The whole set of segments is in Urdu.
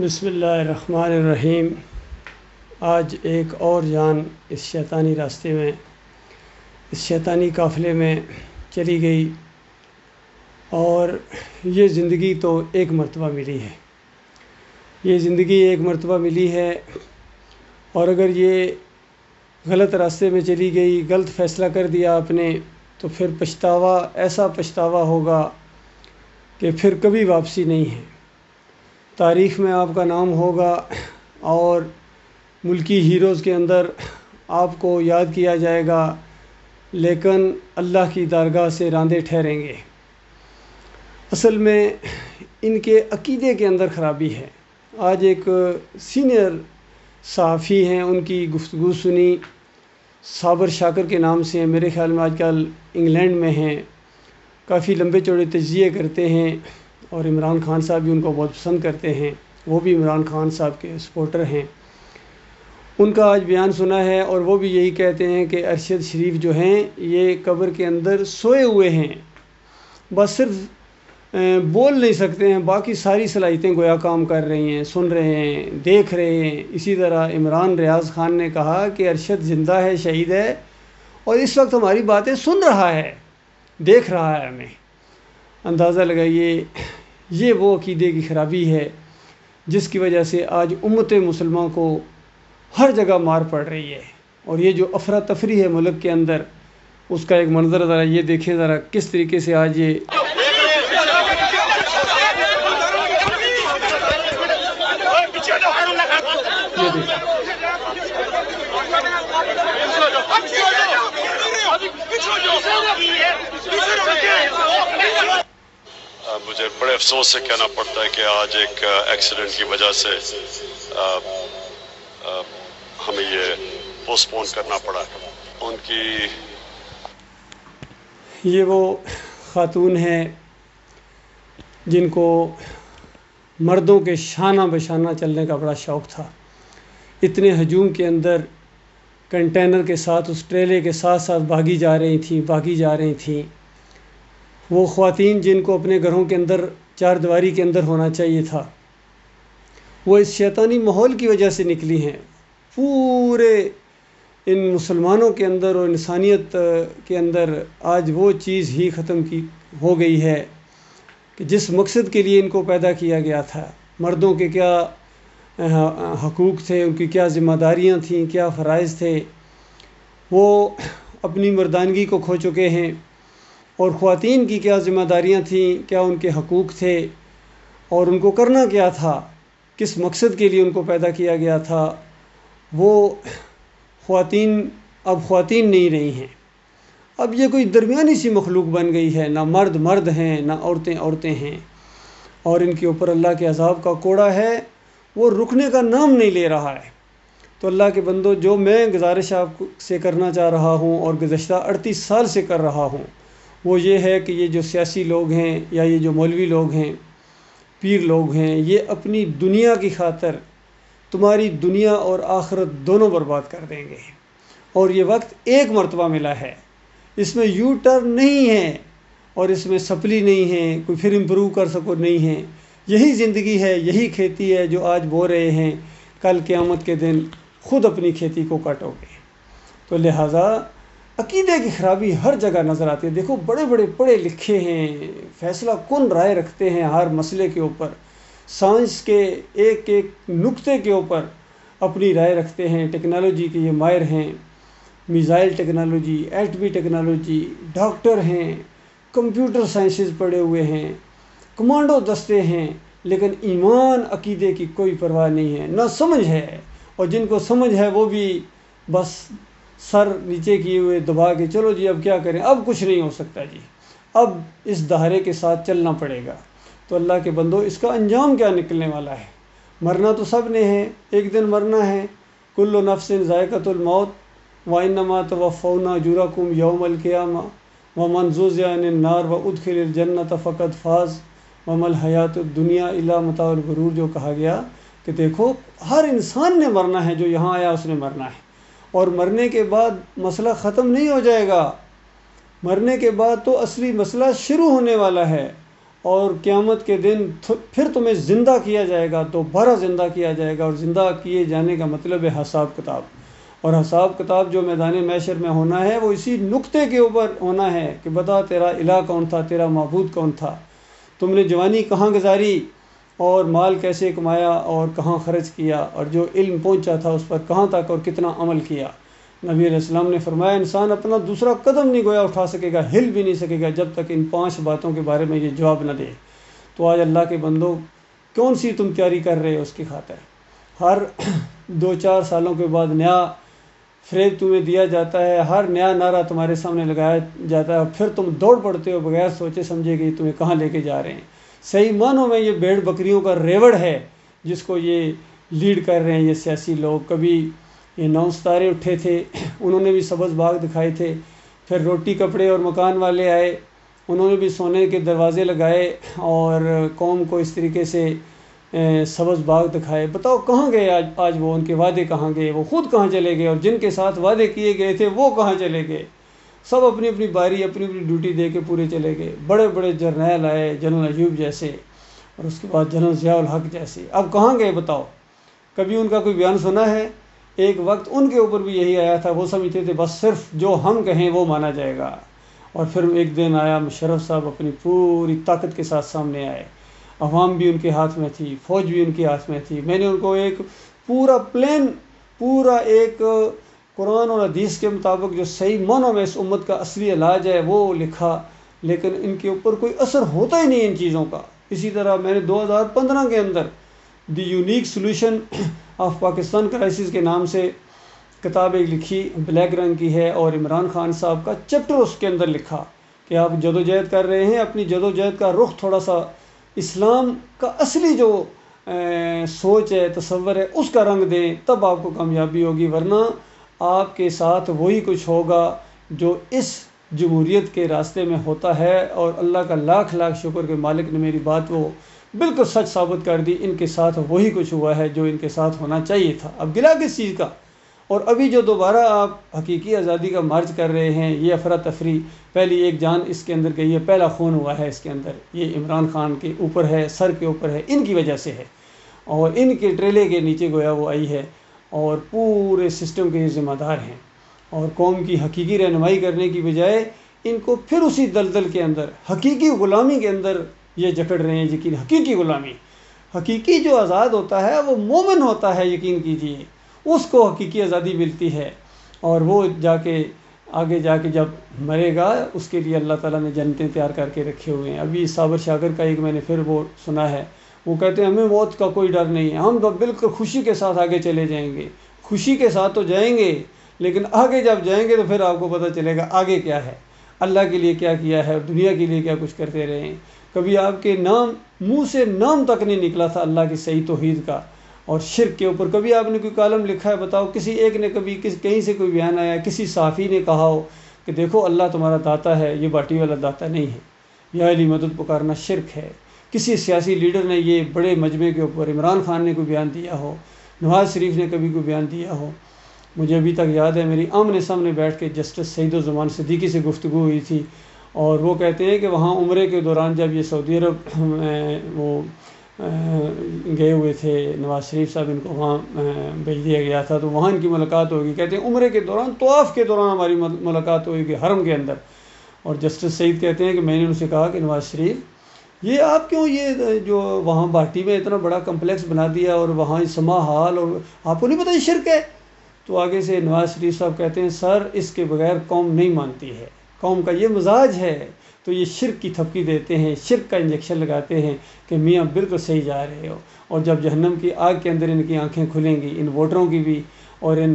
بسم اللہ الرحمن الرحیم۔ آج ایک اور جان اس شیطانی راستے میں، اس شیطانی قافلے میں چلی گئی، اور یہ زندگی تو ایک مرتبہ ملی ہے، یہ زندگی ایک مرتبہ ملی ہے، اور اگر یہ غلط راستے میں چلی گئی، غلط فیصلہ کر دیا آپ نے، تو پھر پچھتاوا، ایسا پچھتاوا ہوگا کہ پھر کبھی واپسی نہیں ہے۔ تاریخ میں آپ کا نام ہوگا اور ملکی ہیروز کے اندر آپ کو یاد کیا جائے گا، لیکن اللہ کی درگاہ سے راندے ٹھہریں گے۔ اصل میں ان کے عقیدے کے اندر خرابی ہے۔ آج ایک سینئر صحافی ہیں، ان کی گفتگو سنی، صابر شاکر کے نام سے ہیں، میرے خیال میں آج کل انگلینڈ میں ہیں، کافی لمبے چوڑے تجزیے کرتے ہیں، اور عمران خان صاحب بھی ان کو بہت پسند کرتے ہیں، وہ بھی عمران خان صاحب کے سپورٹر ہیں۔ ان کا آج بیان سنا ہے، اور وہ بھی یہی کہتے ہیں کہ ارشد شریف جو ہیں یہ قبر کے اندر سوئے ہوئے ہیں، بس صرف بول نہیں سکتے ہیں، باقی ساری صلاحیتیں گویا کام کر رہی ہیں، سن رہے ہیں، دیکھ رہے ہیں۔ اسی طرح عمران ریاض خان نے کہا کہ ارشد زندہ ہے، شہید ہے، اور اس وقت ہماری باتیں سن رہا ہے، دیکھ رہا ہے ہمیں۔ اندازہ لگائیے، یہ وہ عقیدے کی خرابی ہے جس کی وجہ سے آج امت مسلمہ کو ہر جگہ مار پڑ رہی ہے، اور یہ جو افراتفری ہے ملک کے اندر، اس کا ایک منظر ذرا یہ دیکھیں، ذرا کس طریقے سے آج یہ مجھے بڑے افسوس سے کہنا پڑتا ہے کہ آج ایک ایکسیڈنٹ کی وجہ سے ہمیں یہ پوسٹ پون کرنا پڑا۔ ان کی یہ وہ خاتون ہیں جن کو مردوں کے شانہ بشانہ چلنے کا بڑا شوق تھا۔ اتنے ہجوم کے اندر کنٹینر کے ساتھ، اس ٹریلے کے ساتھ ساتھ بھاگی جا رہی تھیں۔ وہ خواتین جن کو اپنے گھروں کے اندر چار دیواری کے اندر ہونا چاہیے تھا، وہ اس شیطانی ماحول کی وجہ سے نکلی ہیں۔ پورے ان مسلمانوں کے اندر اور انسانیت کے اندر آج وہ چیز ہی ختم ہو گئی ہے کہ جس مقصد کے لیے ان کو پیدا کیا گیا تھا۔ مردوں کے کیا حقوق تھے، ان کی کیا ذمہ داریاں تھیں، کیا فرائض تھے، وہ اپنی مردانگی کو کھو چکے ہیں، اور خواتین کی کیا ذمہ داریاں تھیں، کیا ان کے حقوق تھے، اور ان کو کرنا کیا تھا، کس مقصد کے لیے ان کو پیدا کیا گیا تھا۔ وہ خواتین اب خواتین نہیں رہی ہیں، اب یہ کوئی درمیانی سی مخلوق بن گئی ہے، نہ مرد مرد ہیں، نہ عورتیں عورتیں ہیں، اور ان کے اوپر اللہ کے عذاب کا کوڑا ہے، وہ رکنے کا نام نہیں لے رہا ہے۔ تو اللہ کے بندو، جو میں گزارش آپ سے کرنا چاہ رہا ہوں اور گزشتہ 38 سال سے کر رہا ہوں، وہ یہ ہے کہ یہ جو سیاسی لوگ ہیں، یا یہ جو مولوی لوگ ہیں، پیر لوگ ہیں، یہ اپنی دنیا کی خاطر تمہاری دنیا اور آخرت دونوں برباد کر دیں گے، اور یہ وقت ایک مرتبہ ملا ہے، اس میں یو ٹرن نہیں ہے، اور اس میں سپلی نہیں ہے، کوئی پھر امپروو کر سکو نہیں ہے۔ یہی زندگی ہے، یہی کھیتی ہے جو آج بو رہے ہیں، کل قیامت کے دن خود اپنی کھیتی کو کاٹو گے۔ تو لہٰذا عقیدے کی خرابی ہر جگہ نظر آتی ہے۔ دیکھو، بڑے بڑے پڑھے لکھے ہیں، فیصلہ کن رائے رکھتے ہیں ہر مسئلے کے اوپر، سائنس کے ایک ایک نقطے کے اوپر اپنی رائے رکھتے ہیں، ٹیکنالوجی کے یہ ماہر ہیں، میزائل ٹیکنالوجی، ایٹمی ٹیکنالوجی، ڈاکٹر ہیں، کمپیوٹر سائنسز پڑھے ہوئے ہیں، کمانڈو دستے ہیں، لیکن ایمان عقیدے کی کوئی پرواہ نہیں ہے، نہ سمجھ ہے، اور جن کو سمجھ ہے وہ بھی بس سر نیچے کیے ہوئے دبا کے چلو جی اب کیا کریں، اب کچھ نہیں ہو سکتا جی، اب اس دہارے کے ساتھ چلنا پڑے گا۔ تو اللہ کے بندو، اس کا انجام کیا نکلنے والا ہے؟ مرنا تو سب نے ہے، ایک دن مرنا ہے۔ کل نفس ذائقۃ الموت وانما توفون اجورکم یوم القیامہ ومن زحزح عن النار وادخل الجنۃ فقد فاز وما الحیاۃ الدنیا الا متاع الغرور، جو کہا گیا کہ دیکھو، ہر انسان نے مرنا ہے، جو یہاں آیا اس نے مرنا ہے، اور مرنے کے بعد مسئلہ ختم نہیں ہو جائے گا، مرنے کے بعد تو اصلی مسئلہ شروع ہونے والا ہے۔ اور قیامت کے دن پھر تمہیں زندہ کیا جائے گا، دوبارہ زندہ کیا جائے گا، اور زندہ کیے جانے کا مطلب ہے حساب کتاب۔ اور حساب کتاب جو میدان محشر میں ہونا ہے وہ اسی نقطے کے اوپر ہونا ہے کہ بتا تیرا الہ کون تھا، تیرا معبود کون تھا، تم نے جوانی کہاں گزاری اور مال کیسے کمایا اور کہاں خرچ کیا، اور جو علم پہنچا تھا اس پر کہاں تک اور کتنا عمل کیا۔ نبی علیہ السلام نے فرمایا انسان اپنا دوسرا قدم نہیں گویا اٹھا سکے گا، ہل بھی نہیں سکے گا جب تک ان 5 باتوں کے بارے میں یہ جواب نہ دے۔ تو آج اللہ کے بندو کون سی تم تیاری کر رہے ہو اس کی خاطر؟ ہر 2-4 سالوں کے بعد نیا فریب تمہیں دیا جاتا ہے، ہر نیا نعرہ تمہارے سامنے لگایا جاتا ہے، اور پھر تم دوڑ پڑتے ہو بغیر سوچے سمجھے کہ تمہیں کہاں لے کے جا رہے ہیں۔ صحیح معنوں میں یہ بھیڑ بکریوں کا ریوڑ ہے جس کو یہ لیڈ کر رہے ہیں یہ سیاسی لوگ۔ کبھی یہ 9 ستارے اٹھے تھے، انہوں نے بھی سبز باغ دکھائے تھے، پھر روٹی کپڑے اور مکان والے آئے، انہوں نے بھی سونے کے دروازے لگائے اور قوم کو اس طریقے سے سبز باغ دکھائے۔ بتاؤ کہاں گئے آج وہ؟ ان کے وعدے کہاں گئے؟ وہ خود کہاں چلے گئے؟ اور جن کے ساتھ وعدے کیے گئے تھے وہ کہاں چلے گئے؟ سب اپنی اپنی باری اپنی اپنی ڈیوٹی دے کے پورے چلے گئے۔ بڑے بڑے جرنیل آئے، جنرل ایوب جیسے، اور اس کے بعد جنرل ضیاء الحق جیسے، اب کہاں گئے بتاؤ؟ کبھی ان کا کوئی بیان سنا ہے؟ ایک وقت ان کے اوپر بھی یہی آیا تھا، وہ سمجھتے تھے بس صرف جو ہم کہیں وہ مانا جائے گا۔ اور پھر ایک دن آیا، مشرف صاحب اپنی پوری طاقت کے ساتھ سامنے آئے، عوام بھی ان کے ہاتھ میں تھی، فوج بھی ان کے ہاتھ میں تھی۔ میں نے ان کو ایک پورا پلان، پورا ایک قرآن اور حدیث کے مطابق جو صحیح معنوں میں اس امت کا اصلی علاج ہے وہ لکھا، لیکن ان کے اوپر کوئی اثر ہوتا ہی نہیں ان چیزوں کا۔ اسی طرح میں نے 2015 کے اندر the unique solution of Pakistan crisis کے نام سے کتاب ایک لکھی، بلیک رنگ کی ہے، اور عمران خان صاحب کا چیپٹر اس کے اندر لکھا کہ آپ جدوجہد کر رہے ہیں، اپنی جدوجہد کا رخ تھوڑا سا اسلام کا اصلی جو سوچ ہے، تصور ہے، اس کا رنگ دیں، تب آپ کو کامیابی ہوگی، ورنہ آپ کے ساتھ وہی کچھ ہوگا جو اس جمہوریت کے راستے میں ہوتا ہے۔ اور اللہ کا لاکھ لاکھ شکر کہ مالک نے میری بات وہ بالکل سچ ثابت کر دی، ان کے ساتھ وہی کچھ ہوا ہے جو ان کے ساتھ ہونا چاہیے تھا۔ اب گلا کس چیز کا؟ اور ابھی جو دوبارہ آپ حقیقی آزادی کا مارچ کر رہے ہیں، یہ افراتفری، پہلی ایک جان اس کے اندر گئی ہے، پہلا خون ہوا ہے اس کے اندر، یہ عمران خان کے اوپر ہے، سر کے اوپر ہے، ان کی وجہ سے ہے، اور ان کے ٹریلے کے نیچے گویا وہ آئی ہے، اور پورے سسٹم کے یہ ذمہ دار ہیں۔ اور قوم کی حقیقی رہنمائی کرنے کی بجائے ان کو پھر اسی دلدل کے اندر، حقیقی غلامی کے اندر یہ جکڑ رہے ہیں۔ یقین حقیقی غلامی، حقیقی جو آزاد ہوتا ہے وہ مومن ہوتا ہے، یقین کیجئے اس کو حقیقی آزادی ملتی ہے، اور وہ جا کے آگے جا کے جب مرے گا اس کے لیے اللہ تعالیٰ نے جنتیں تیار کر کے رکھے ہوئے ہیں۔ ابھی صابر شاکر کا ایک میں نے پھر وہ سنا ہے، وہ کہتے ہیں ہمیں موت کا کوئی ڈر نہیں ہے، ہم تو بالکل خوشی کے ساتھ آگے چلے جائیں گے۔ خوشی کے ساتھ تو جائیں گے، لیکن آگے جب جائیں گے تو پھر آپ کو پتہ چلے گا آگے کیا ہے، اللہ کے لیے کیا کیا ہے اور دنیا کے لیے کیا کچھ کرتے رہے ہیں۔ کبھی آپ کے نام منہ سے نام تک نہیں نکلا تھا اللہ کی صحیح توحید کا، اور شرک کے اوپر کبھی آپ نے کوئی کالم لکھا ہے؟ بتاؤ کسی ایک نے کبھی کہیں سے کوئی بیان آیا، کسی صحافی نے کہا ہو کہ دیکھو اللہ تمہارا داتا ہے، یہ باٹی والا داتا نہیں ہے، یا علی مدد پکارنا شرک ہے؟ کسی سیاسی لیڈر نے یہ بڑے مجمع کے اوپر، عمران خان نے کوئی بیان دیا ہو، نواز شریف نے کبھی کوئی بیان دیا ہو؟ مجھے ابھی تک یاد ہے میری آمنے سامنے بیٹھ کے جسٹس سعید الزمان صدیقی سے گفتگو ہوئی تھی، اور وہ کہتے ہیں کہ وہاں عمرے کے دوران جب یہ سعودی عرب وہ گئے ہوئے تھے، نواز شریف صاحب ان کو وہاں بھیج دیا گیا تھا، تو وہاں ان کی ملاقات ہوگی۔ کہتے ہیں عمرے کے دوران، طواف کے دوران ہماری ملاقات ہوئی کہ حرم کے اندر، اور جسٹس سعید کہتے ہیں کہ میں نے ان سے کہا کہ نواز شریف یہ آپ کیوں یہ جو وہاں بھاٹی میں اتنا بڑا کمپلیکس بنا دیا اور وہاں سما ہال، اور آپ کو نہیں پتہ یہ شرک ہے؟ تو آگے سے نواز شریف صاحب کہتے ہیں سر اس کے بغیر قوم نہیں مانتی ہے، قوم کا یہ مزاج ہے، تو یہ شرک کی تھپکی دیتے ہیں، شرک کا انجیکشن لگاتے ہیں کہ میاں بالکل صحیح جا رہے ہو۔ اور جب جہنم کی آگ کے اندر ان کی آنکھیں کھلیں گی، ان ووٹروں کی بھی اور ان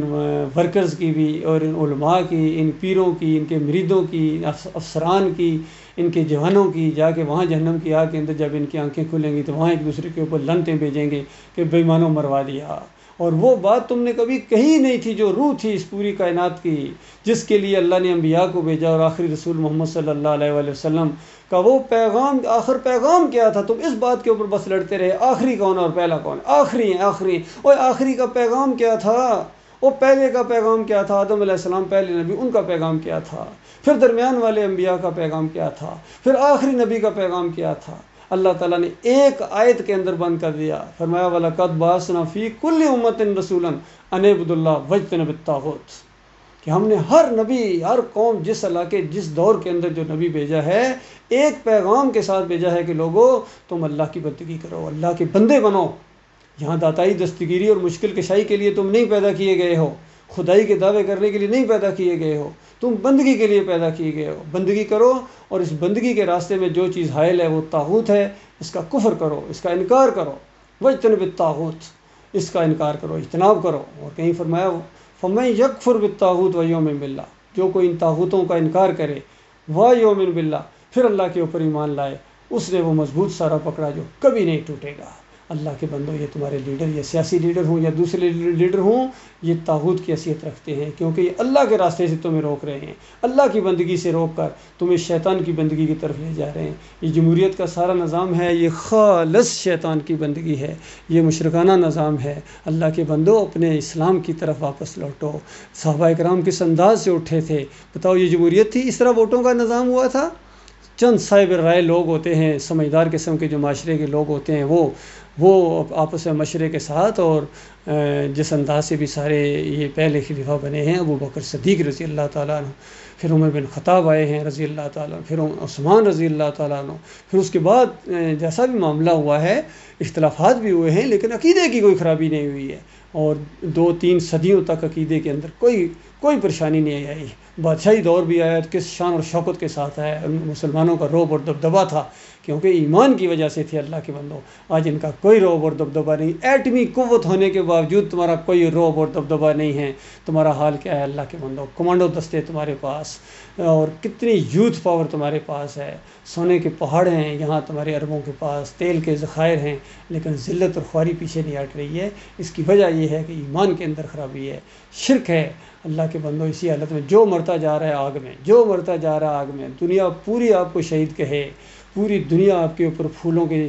ورکرز کی بھی اور ان علماء کی، ان پیروں کی، ان کے مریدوں کی، افسران کی، ان کے جوانوں کی، جا کے وہاں جہنم کی آگ کے اندر جب ان کی آنکھیں کھلیں گی تو وہاں ایک دوسرے کے اوپر لعنتیں بھیجیں گے کہ بے ایمانوں مروا دیا، اور وہ بات تم نے کبھی کہی نہیں تھی جو روح تھی اس پوری کائنات کی، جس کے لیے اللہ نے انبیاء کو بھیجا، اور آخری رسول محمد صلی اللہ علیہ وآلہ وسلم کا وہ پیغام، آخر پیغام کیا تھا؟ تم اس بات کے اوپر بس لڑتے رہے آخری کون اور پہلا کون، آخری ہیں آخری، اور آخری کا پیغام کیا تھا؟ وہ پہلے کا پیغام کیا تھا؟ آدم علیہ السلام پہلے نبی، ان کا پیغام کیا تھا؟ پھر درمیان والے انبیاء کا پیغام کیا تھا؟ پھر آخری نبی کا پیغام کیا تھا؟ اللہ تعالیٰ نے ایک آیت کے اندر بند کر دیا، فرمایا وَلَقَدْ بَعَثْنَا فِي كُلِّ أُمَّةٍ رَسُولًا أَنِ اعْبُدُوا اللَّهَ وَاجْتَنِبُوا الطَّاغُوتَ، کہ ہم نے ہر نبی، ہر قوم، جس علاقے، جس دور کے اندر جو نبی بھیجا ہے، ایک پیغام کے ساتھ بھیجا ہے کہ لوگوں تم اللہ کی بندگی کرو، اللہ کے بندے بنو۔ یہاں داتائی، دستگیری اور مشکل کشائی کے لیے تم نہیں پیدا کیے گئے ہو، خدائی کے دعوے کرنے کے لیے نہیں پیدا کیے گئے ہو، تم بندگی کے لیے پیدا کیے گئے ہو۔ بندگی کرو، اور اس بندگی کے راستے میں جو چیز حائل ہے وہ طاغوت ہے، اس کا کفر کرو، اس کا انکار کرو۔ وَاجْتَنِبِ الطَّاغُوتَ، اس کا انکار کرو، اجتناب کرو۔ اور کہیں فرمایا فَمَن يَكْفُرْ بِالطَّاغُوتِ وَيُؤْمِنْ بِاللَّهِ، جو کوئی ان طاغوتوں کا انکار کرے، وَيُؤْمِنْ بِاللَّهِ، پھر اللہ کے اوپر ایمان لائے، اس نے وہ مضبوط سارا پکڑا جو کبھی نہیں ٹوٹے گا۔ اللہ کے بندوں، یہ تمہارے لیڈر، یہ سیاسی لیڈر ہوں یا دوسرے لیڈر ہوں، یہ طاغوت کی حیثیت رکھتے ہیں، کیونکہ یہ اللہ کے راستے سے تمہیں روک رہے ہیں، اللہ کی بندگی سے روک کر تمہیں شیطان کی بندگی کی طرف لے جا رہے ہیں۔ یہ جمہوریت کا سارا نظام ہے، یہ خالص شیطان کی بندگی ہے، یہ مشرکانہ نظام ہے۔ اللہ کے بندوں، اپنے اسلام کی طرف واپس لوٹو۔ صحابہ کرام کس انداز سے اٹھے تھے، بتاؤ، یہ جمہوریت تھی؟ اس طرح ووٹوں کا نظام ہوا تھا؟ چند صاحب رائے لوگ ہوتے ہیں، سمجھدار قسم کے جو معاشرے کے لوگ ہوتے ہیں، وہ آپس میں مشورے کے ساتھ، اور جس انداز سے بھی سارے یہ پہلے خلیفہ بنے ہیں، ابو بکر صدیق رضی اللہ تعالیٰ عنہ، پھر عمر بن خطاب آئے ہیں رضی اللہ تعالیٰ عنہ، پھر عثمان رضی اللہ تعالیٰ عنہ، پھر اس کے بعد جیسا بھی معاملہ ہوا ہے، اختلافات بھی ہوئے ہیں، لیکن عقیدے کی کوئی خرابی نہیں ہوئی ہے، اور 2-3 صدیوں تک عقیدے کے اندر کوئی پریشانی نہیں آئی۔ بادشاہی دور بھی آیا تو کس شان اور شوکت کے ساتھ آیا، مسلمانوں کا رعب اور دبدبہ تھا، کیونکہ ایمان کی وجہ سے تھے اللہ کے بندوں۔ آج ان کا کوئی رعب اور دبدبہ نہیں، ایٹمی قوت ہونے کے باوجود تمہارا کوئی رعب اور دبدبہ نہیں ہے۔ تمہارا حال کیا ہے اللہ کے بندوں؟ کمانڈو دستے تمہارے پاس، اور کتنی یوتھ پاور تمہارے پاس ہے، سونے کے پہاڑ ہیں یہاں تمہارے عربوں کے پاس، تیل کے ذخائر ہیں، لیکن ذلت اور خواری پیچھے نہیں ہٹ رہی ہے۔ اس کی وجہ یہ ہے کہ ایمان کے اندر خرابی ہے، شرک ہے۔ اللہ کے بندوں، اسی حالت میں جو مرتا جا رہا ہے آگ میں، جو مرتا جا رہا ہے آگ میں، دنیا پوری آپ کو شہید کہے، پوری دنیا آپ کے اوپر پھولوں کی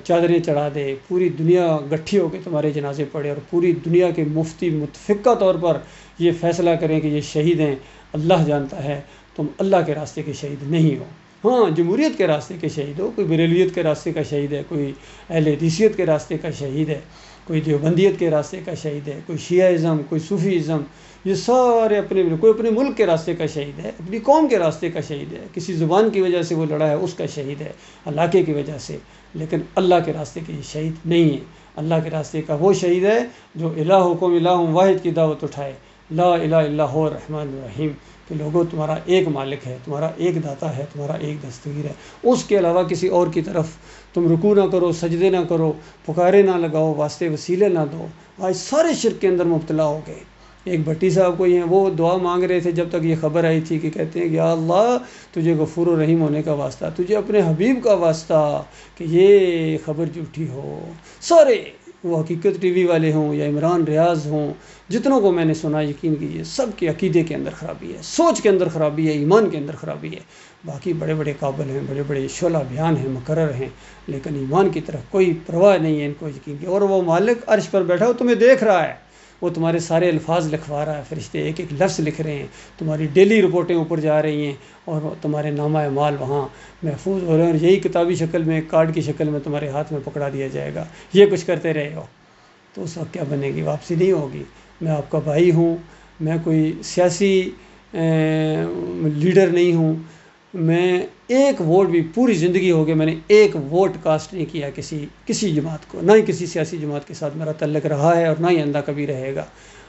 چادریں چڑھا دے، پوری دنیا گٹھی ہو کے تمہارے جنازے پڑھے، اور پوری دنیا کے مفتی متفقہ طور پر یہ فیصلہ کریں کہ یہ شہید ہیں، اللہ جانتا ہے تم اللہ کے راستے کے شہید نہیں ہو۔ ہاں، جمہوریت کے راستے کے شہید ہو، کوئی بریلویت کے راستے کا شہید ہے، کوئی اہل حدیثیت کے راستے کا شہید ہے، کوئی دیوبندیت کے راستے کا شہید ہے، کوئی شیعہ ازم، کوئی صوفی ازم، یہ سارے کوئی اپنے ملک کے راستے کا شہید ہے، اپنی قوم کے راستے کا شہید ہے، کسی زبان کی وجہ سے وہ لڑا ہے اس کا شہید ہے، علاقے کی وجہ سے، لیکن اللہ کے راستے کے شہید نہیں ہے۔ اللہ کے راستے کا وہ شہید ہے جو الہکم الہ واحد کی دعوت اٹھائے، لا الہ الا هو الرحمن الرحیم، کہ لوگوں تمہارا ایک مالک ہے، تمہارا ایک داتا ہے، تمہارا ایک دستگیر ہے، اس کے علاوہ کسی اور کی طرف تم رکوع نہ کرو، سجدے نہ کرو، پکارے نہ لگاؤ، واسطے وسیلے نہ دو۔ آج سارے شرک کے اندر مبتلا ہو گئے۔ ایک بھٹی صاحب کو یہ وہ دعا مانگ رہے تھے جب تک یہ خبر آئی تھی، کہ کہتے ہیں کہ یا اللہ تجھے غفور و رحیم ہونے کا واسطہ، تجھے اپنے حبیب کا واسطہ کہ یہ خبر جھوٹی ہو۔ سارے، وہ حقیقت ٹی وی والے ہوں یا عمران ریاض ہوں، جتنوں کو میں نے سنا، یقین کیجیے سب کے عقیدے کے اندر خرابی ہے، سوچ کے اندر خرابی ہے، ایمان کے اندر خرابی ہے۔ باقی بڑے بڑے قابل ہیں، بڑے بڑے شعلہ بیان ہیں، مقرر ہیں، لیکن ایمان کی طرف کوئی پرواہ نہیں ہے ان کو یقین کی۔ اور وہ مالک عرش پر بیٹھا ہو، تمہیں دیکھ رہا ہے، وہ تمہارے سارے الفاظ لکھوا رہا ہے، فرشتے ایک ایک لفظ لکھ رہے ہیں، تمہاری ڈیلی رپورٹیں اوپر جا رہی ہیں، اور تمہارے نامہ اعمال وہاں محفوظ ہو رہے ہیں، اور یہی کتابی شکل میں، کارڈ کی شکل میں تمہارے ہاتھ میں پکڑا دیا جائے گا، یہ کچھ کرتے رہے ہو، تو اس وقت کیا بنے گی؟ واپسی نہیں ہوگی۔ میں آپ کا بھائی ہوں، میں کوئی سیاسی لیڈر نہیں ہوں، میں ایک ووٹ بھی پوری زندگی ہو گئی میں نے ایک ووٹ کاسٹ نہیں کیا کسی جماعت کو، نہ ہی کسی سیاسی جماعت کے ساتھ میرا تعلق رہا ہے، اور نہ ہی آئندہ کبھی رہے گا،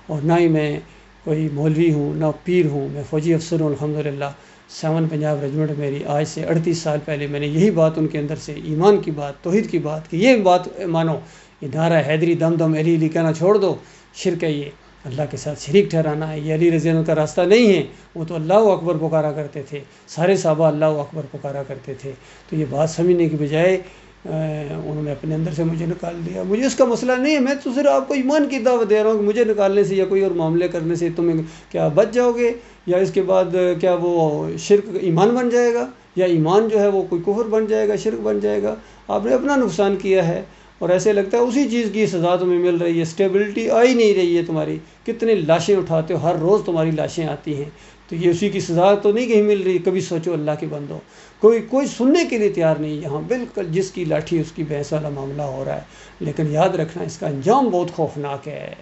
اور نہ ہی میں کوئی مولوی ہوں، نہ پیر ہوں۔ میں فوجی افسر ہوں الحمدللہ، 7 پنجاب ریجمنٹ میری، آج سے 38 سال پہلے میں نے یہی بات ان کے اندر سے، ایمان کی بات، توحید کی بات، کہ یہ بات مانو، یہ نعرہ حیدری دم دم علی علی کہنا چھوڑ دو، شرک ہے یہ، اللہ کے ساتھ شریک ٹھہرانا ہے، یہ علی رضی اللہ کا راستہ نہیں ہے۔ وہ تو اللہ اکبر پکارا کرتے تھے، سارے صحابہ اللہ اکبر پکارا کرتے تھے، تو یہ بات سمجھنے کی بجائے انہوں نے اپنے اندر سے مجھے نکال دیا۔ مجھے اس کا مسئلہ نہیں ہے، میں تو صرف آپ کو ایمان کی دعوت دے رہا ہوں کہ مجھے نکالنے سے یا کوئی اور معاملے کرنے سے تم کیا بچ جاؤ گے، یا اس کے بعد کیا وہ شرک ایمان بن جائے گا، یا ایمان جو ہے وہ کوئی کفر بن جائے گا، شرک بن جائے گا۔ آپ نے اپنا نقصان کیا ہے، اور ایسے لگتا ہے اسی چیز کی سزا تمہیں مل رہی ہے، اسٹیبلٹی آ ہی نہیں رہی ہے تمہاری۔ کتنی لاشیں اٹھاتے ہو، ہر روز تمہاری لاشیں آتی ہیں، تو یہ اسی کی سزا تو نہیں کہیں مل رہی. کبھی سوچو اللہ کے بندو، کوئی سننے کے لیے تیار نہیں یہاں. بالکل جس کی لاٹھی اس کی بھینس والا معاملہ ہو رہا ہے. لیکن یاد رکھنا اس کا انجام بہت خوفناک ہے.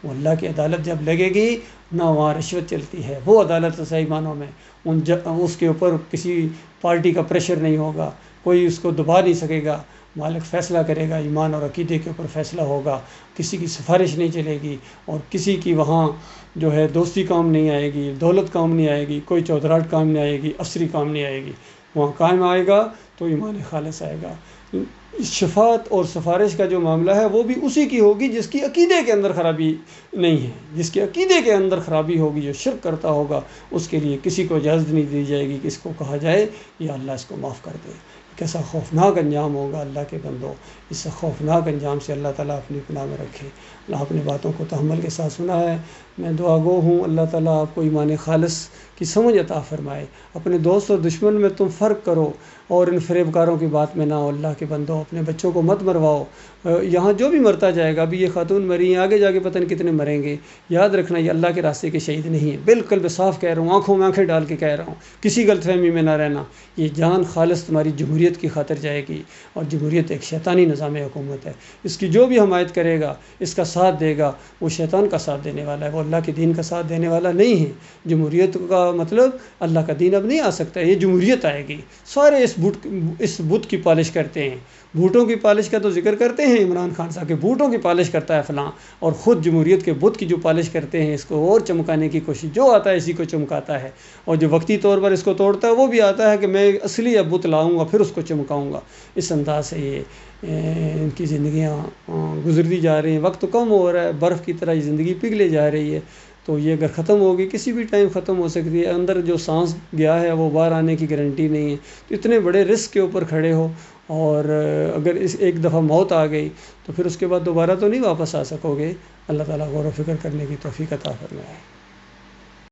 وہ اللہ کی عدالت جب لگے گی نہ وہاں رشوت چلتی ہے. وہ عدالت صحیح معنوں میں اس کے اوپر کسی پارٹی کا پریشر نہیں ہوگا، کوئی اس کو دبا نہیں سکے گا. مالک فیصلہ کرے گا، ایمان اور عقیدے کے اوپر فیصلہ ہوگا. کسی کی سفارش نہیں چلے گی، اور کسی کی وہاں جو ہے دوستی کام نہیں آئے گی، دولت کام نہیں آئے گی، کوئی چودراہٹ کام نہیں آئے گی، عصری کام نہیں آئے گی. وہاں قائم آئے گا تو ایمان خالص آئے گا. شفاعت اور سفارش کا جو معاملہ ہے وہ بھی اسی کی ہوگی جس کی عقیدے کے اندر خرابی نہیں ہے. جس کے عقیدے کے اندر خرابی ہوگی، جو شرک کرتا ہوگا، اس کے لیے کسی کو اجازت نہیں دی جائے گی کہ اس کو کہا جائے یا اللہ اس کو معاف کر دے. کیسا خوفناک انجام ہوگا اللہ کے بندوں. اس خوفناک انجام سے اللہ تعالیٰ اپنی پناہ میں رکھے. اللہ اپنی باتوں کو تحمل کے ساتھ سنا ہے. میں دعا گو ہوں اللہ تعالیٰ آپ کو ایمان خالص کی سمجھ عطا فرمائے. اپنے دوست اور دشمن میں تم فرق کرو اور ان فریب کاروں کی بات میں نہ ہو. اللہ کے بندوں اپنے بچوں کو مت مرواؤ. یہاں جو بھی مرتا جائے گا، ابھی یہ خاتون مری ہیں، آگے جا کے پتہ نہیں کتنے مریں گے. یاد رکھنا یہ اللہ کے راستے کے شہید نہیں ہیں. بالکل میں صاف کہہ رہا ہوں، آنکھوں میں آنکھیں ڈال کے کہہ رہا ہوں، کسی غلط فہمی میں نہ رہنا. یہ جان خالص تمہاری جمہوریت کی خاطر جائے گی، اور جمہوریت ایک شیطانی نظام حکومت ہے. اس کی جو بھی حمایت کرے گا، اس کا ساتھ دے گا، وہ شیطان کا ساتھ دینے والا ہے، وہ اللہ کے دین کا ساتھ دینے والا نہیں ہے. جمہوریت کا مطلب اللہ کا دین اب نہیں آ سکتا، یہ جمہوریت آئے گی. سارے اس بت کی پالش کرتے ہیں. بوٹوں کی پالش کا تو ذکر کرتے ہیں عمران خان صاحب کے، بوٹوں کی پالش کرتا ہے فلاں، اور خود جمہوریت کے بت کی جو پالش کرتے ہیں، اس کو اور چمکانے کی کوشش. جو آتا ہے اسی کو چمکاتا ہے، اور جو وقتی طور پر اس کو توڑتا ہے وہ بھی آتا ہے کہ میں اصلی اب بت لاؤں گا پھر اس کو چمکاؤں گا. اس انداز سے یہ ان کی زندگیاں گزرتی جا رہی ہیں. وقت کم ہو رہا ہے، برف کی طرح یہ زندگی پگھلے جا رہی ہے. تو یہ اگر ختم ہوگی کسی بھی ٹائم ختم ہو سکتی ہے. اندر جو سانس گیا ہے وہ باہر آنے کی گارنٹی نہیں ہے. تو اتنے بڑے رسک کے اوپر کھڑے ہو، اور اگر ایک دفعہ موت آ گئی تو پھر اس کے بعد دوبارہ تو نہیں واپس آ سکو گے. اللہ تعالیٰ غور و فکر کرنے کی توفیق عطا فرمائے.